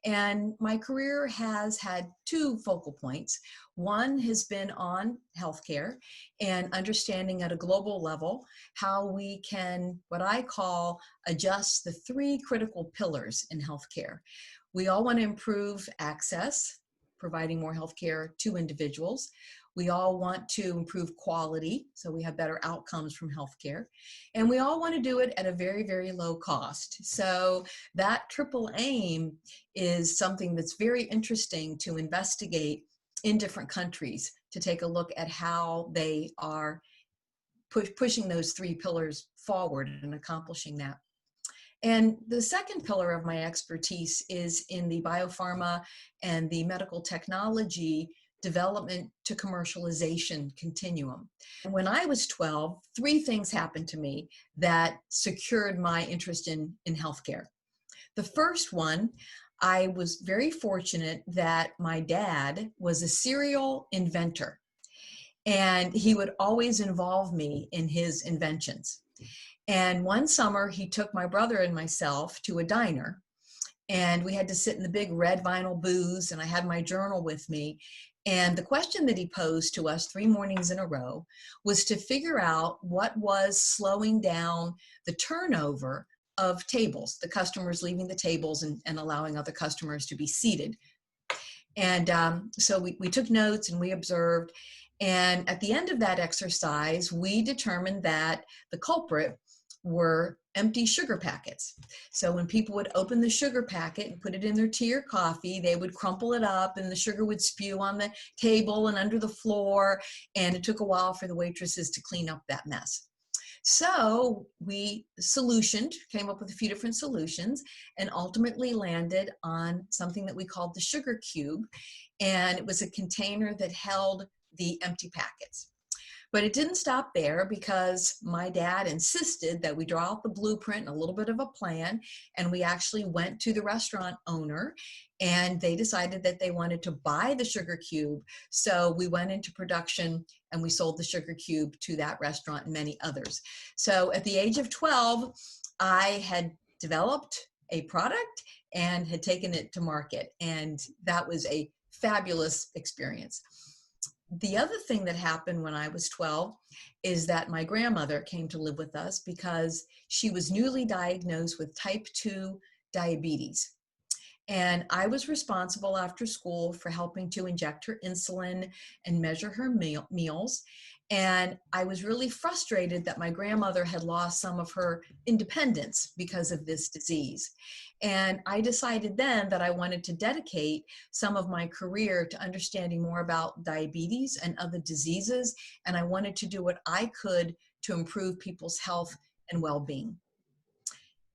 And my career has had two focal points. One has been on healthcare and understanding at a global level how we can, what I call, adjust the three critical pillars in healthcare. We all want to improve access, providing more healthcare to individuals. We all want to improve quality, so we have better outcomes from healthcare. And we all want to do it at a very, very low cost. So that triple aim is something that's very interesting to investigate in different countries, to take a look at how they are pushing those three pillars forward and accomplishing that. And the second pillar of my expertise is in the biopharma and the medical technology development to commercialization continuum. And when I was 12, three things happened to me that secured my interest in healthcare. The first one, I was very fortunate that my dad was a serial inventor, and he would always involve me in his inventions. And one summer, he took my brother and myself to a diner, and we had to sit in the big red vinyl booths, and I had my journal with me. And the question that he posed to us 3 mornings in a row was to figure out what was slowing down the turnover of tables, the customers leaving the tables and allowing other customers to be seated. And so we took notes and we observed. And at the end of that exercise, we determined that the culprit were empty sugar packets. So when people would open the sugar packet and put it in their tea or coffee, they would crumple it up and the sugar would spew on the table and under the floor. And it took a while for the waitresses to clean up that mess. So we came up with a few different solutions, and ultimately landed on something that we called the sugar cube. And it was a container that held the empty packets. But it didn't stop there, because my dad insisted that we draw out the blueprint and a little bit of a plan. And we actually went to the restaurant owner, and they decided that they wanted to buy the sugar cube. So we went into production and we sold the sugar cube to that restaurant and many others. So at the age of 12, I had developed a product and had taken it to market. And that was a fabulous experience. The other thing that happened when I was 12 is that my grandmother came to live with us because she was newly diagnosed with type 2 diabetes. And I was responsible after school for helping to inject her insulin and measure her meals. And I was really frustrated that my grandmother had lost some of her independence because of this disease. And I decided then that I wanted to dedicate some of my career to understanding more about diabetes and other diseases. And I wanted to do what I could to improve people's health and well-being.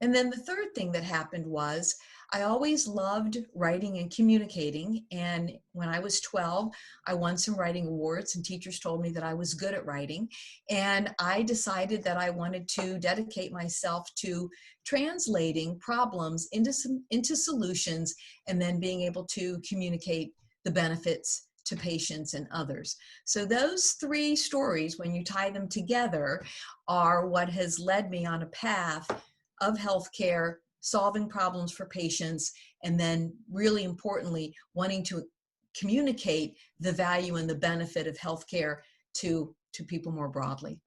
And then the third thing that happened was I always loved writing and communicating. And when I was 12, I won some writing awards, and teachers told me that I was good at writing. And I decided that I wanted to dedicate myself to translating problems into solutions, and then being able to communicate the benefits to patients and others. So those three stories, when you tie them together, are what has led me on a path of healthcare, solving problems for patients, and then really importantly, wanting to communicate the value and the benefit of healthcare to people more broadly.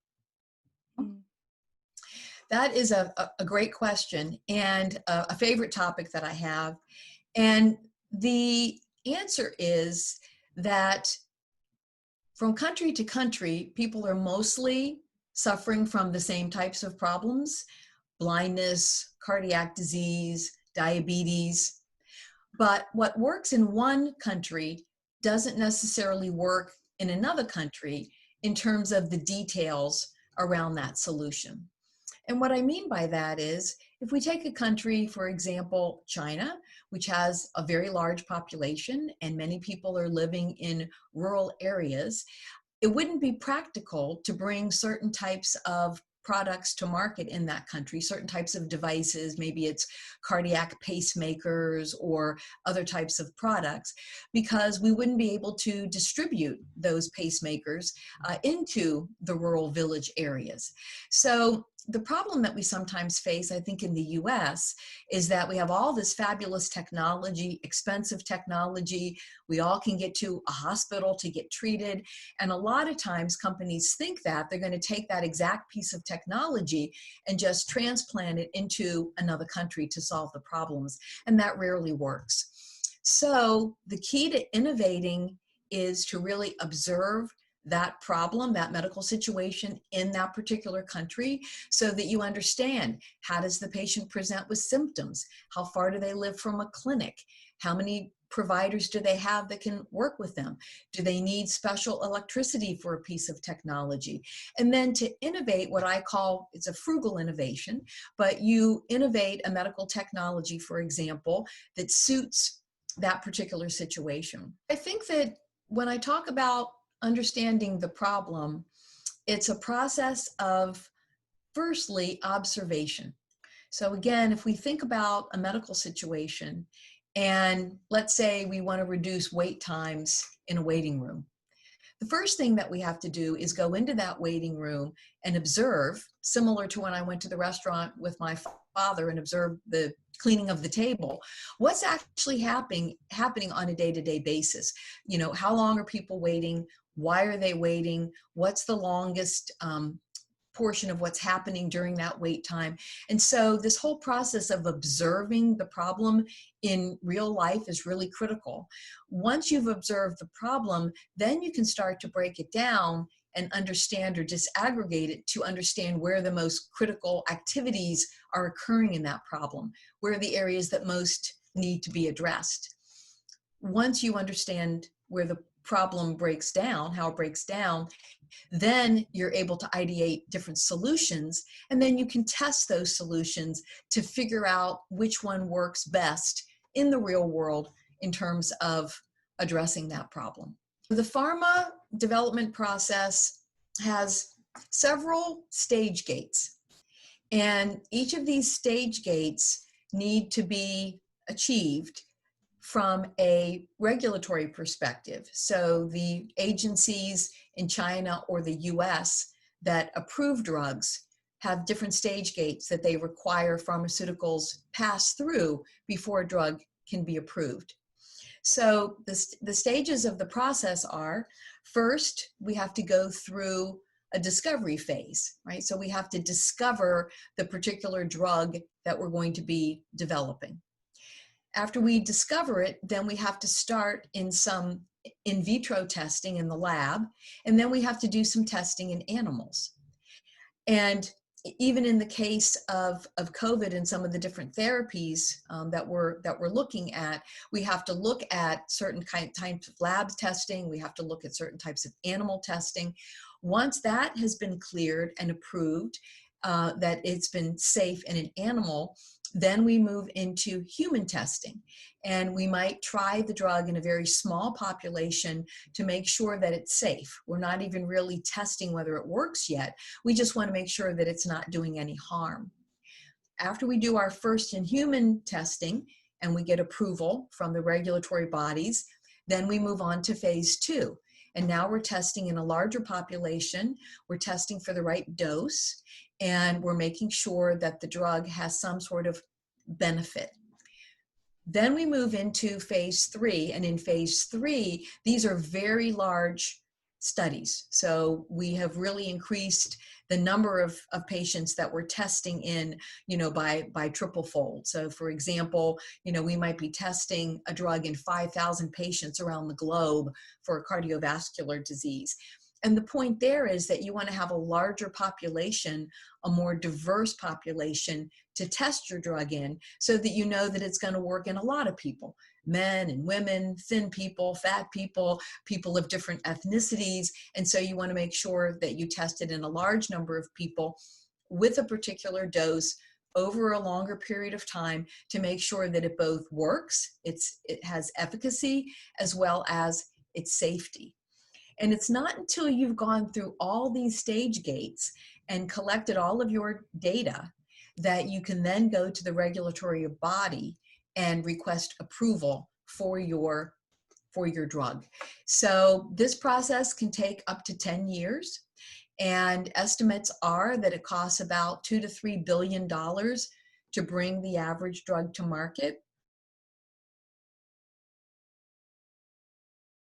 That is a great question, and a favorite topic that I have. And the answer is that from country to country, people are mostly suffering from the same types of problems: blindness, cardiac disease, diabetes. But what works in one country doesn't necessarily work in another country in terms of the details around that solution. And what I mean by that is, if we take a country, for example, China, which has a very large population and many people are living in rural areas, it wouldn't be practical to bring certain types of products to market in that country, certain types of devices, maybe it's cardiac pacemakers or other types of products, because we wouldn't be able to distribute those pacemakers into the rural village areas. So the problem that we sometimes face, I think, in the US is that we have all this fabulous technology, expensive technology. We all can get to a hospital to get treated. And a lot of times companies think that they're going to take that exact piece of technology and just transplant it into another country to solve the problems. And that rarely works. So the key to innovating is to really observe that problem, that medical situation in that particular country, so that you understand, how does the patient present with symptoms? How far do they live from a clinic? How many providers do they have that can work with them? Do they need special electricity for a piece of technology? And then to innovate, what I call, it's a frugal innovation, but you innovate a medical technology, for example, that suits that particular situation. I think that when I talk about understanding the problem, it's a process of, firstly, observation. So again, if we think about a medical situation, and let's say we want to reduce wait times in a waiting room, the first thing that we have to do is go into that waiting room and observe, similar to when I went to the restaurant with my father and observed the cleaning of the table, what's actually happening on a day-to-day basis. You know, how long are people waiting? Why are they waiting? What's the longest portion of what's happening during that wait time? And so this whole process of observing the problem in real life is really critical. Once you've observed the problem, then you can start to break it down and understand, or disaggregate it to understand where the most critical activities are occurring in that problem, where are the areas that most need to be addressed. Once you understand where the problem breaks down, how it breaks down, then you're able to ideate different solutions, and then you can test those solutions to figure out which one works best in the real world in terms of addressing that problem. The pharma development process has several stage gates, and each of these stage gates need to be achieved from a regulatory perspective. So the agencies in China or the US that approve drugs have different stage gates that they require pharmaceuticals pass through before a drug can be approved. So the stages of the process are, first, we have to go through a discovery phase, right? So we have to discover the particular drug that we're going to be developing. After we discover it, then we have to start in some in vitro testing in the lab, and then we have to do some testing in animals. And even in the case of COVID and some of the different therapies that we're looking at, we have to look at certain types of lab testing. We have to look at certain types of animal testing. Once that has been cleared and approved, that it's been safe in an animal, then we move into human testing. And we might try the drug in a very small population to make sure that it's safe. We're not even really testing whether it works yet. We just want to make sure that it's not doing any harm. After we do our first in human testing and we get approval from the regulatory bodies, then we move on to phase 2. And now we're testing in a larger population. We're testing for the right dose, and we're making sure that the drug has some sort of benefit. Then we move into phase 3, and in phase 3, these are very large studies. So we have really increased the number of patients that we're testing in, by triple fold. So for example, we might be testing a drug in 5,000 patients around the globe for a cardiovascular disease. And the point there is that you want to have a larger population, a more diverse population to test your drug in, so that you know that it's going to work in a lot of people, men and women, thin people, fat people, people of different ethnicities. And so you want to make sure that you test it in a large number of people with a particular dose over a longer period of time to make sure that it both works, it has efficacy, as well as its safety. And it's not until you've gone through all these stage gates and collected all of your data that you can then go to the regulatory body and request approval for your drug. So this process can take up to 10 years. And estimates are that it costs about $2 to $3 billion to bring the average drug to market.